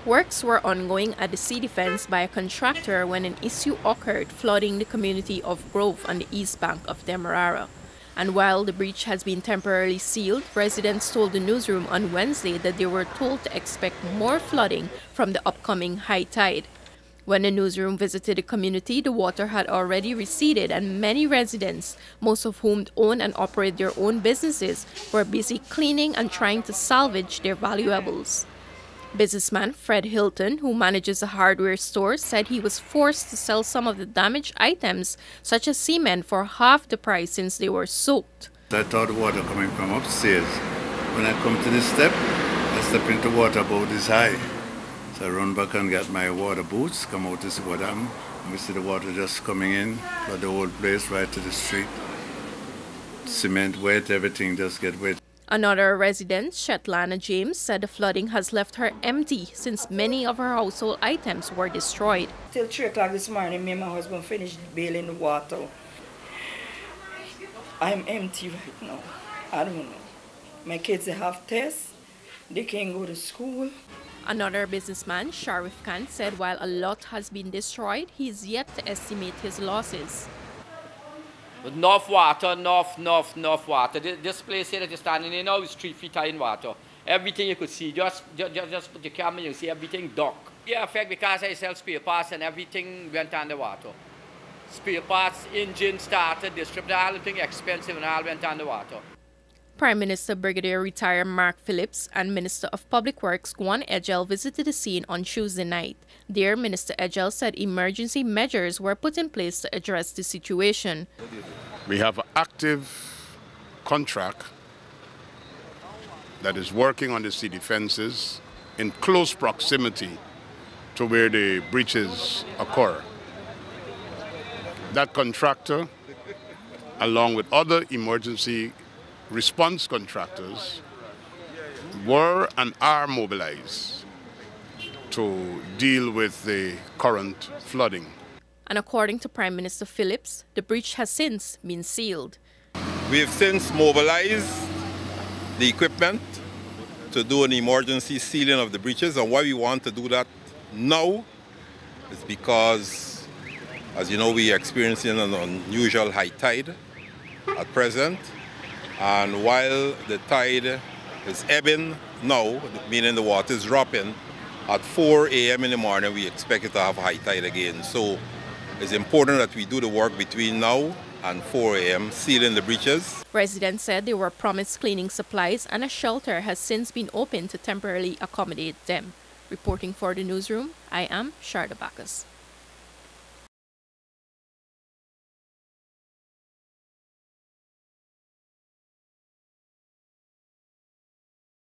Works were ongoing at the sea defense by a contractor when an issue occurred, flooding the community of Grove on the east bank of Demerara. And while the breach has been temporarily sealed, residents told the newsroom on Wednesday that they were told to expect more flooding from the upcoming high tide. When the newsroom visited the community, the water had already receded and many residents, most of whom own and operate their own businesses, were busy cleaning and trying to salvage their valuables. Businessman Fred Hilton, who manages a hardware store, said he was forced to sell some of the damaged items, such as cement, for half the price since they were soaked. I thought the water coming from upstairs. When I come to this step, I step into water about this high. So I run back and get my water boots, come out to see what I'm. We see the water just coming in, but the whole place right to the street. Cement wet, everything just get wet. Another resident, Shetlana James, said the flooding has left her empty since many of her household items were destroyed. Till 3 o'clock this morning, me and my husband finished bailing the water. I'm empty right now. I don't know. My kids have tests. They can't go to school. Another businessman, Sharif Khan, said while a lot has been destroyed, he is yet to estimate his losses. Enough water, enough water. This place here that you're standing in now is 3 feet high in water. Everything you could see, just put your camera and you see everything dark. Yeah, effect because I sell spare parts and everything went under water. Spare parts, engine started, distributed, everything expensive and all went under water. Prime Minister Brigadier Retired Mark Phillips and Minister of Public Works Guyana Edgell visited the scene on Tuesday night. There, Minister Edgell said emergency measures were put in place to address the situation. We have an active contract that is working on the sea defenses in close proximity to where the breaches occur. That contractor, along with other emergency response contractors, were and are mobilized to deal with the current flooding. And according to Prime Minister Phillips, the breach has since been sealed. We have since mobilized the equipment to do an emergency sealing of the breaches, and why we want to do that now is because, as you know, we are experiencing an unusual high tide at present. And while the tide is ebbing now, meaning the water is dropping, at 4 a.m. in the morning we expect it to have high tide again. So it's important that we do the work between now and 4 a.m. sealing the breaches. Residents said they were promised cleaning supplies and a shelter has since been opened to temporarily accommodate them. Reporting for the newsroom, I am Sharda Bacchus.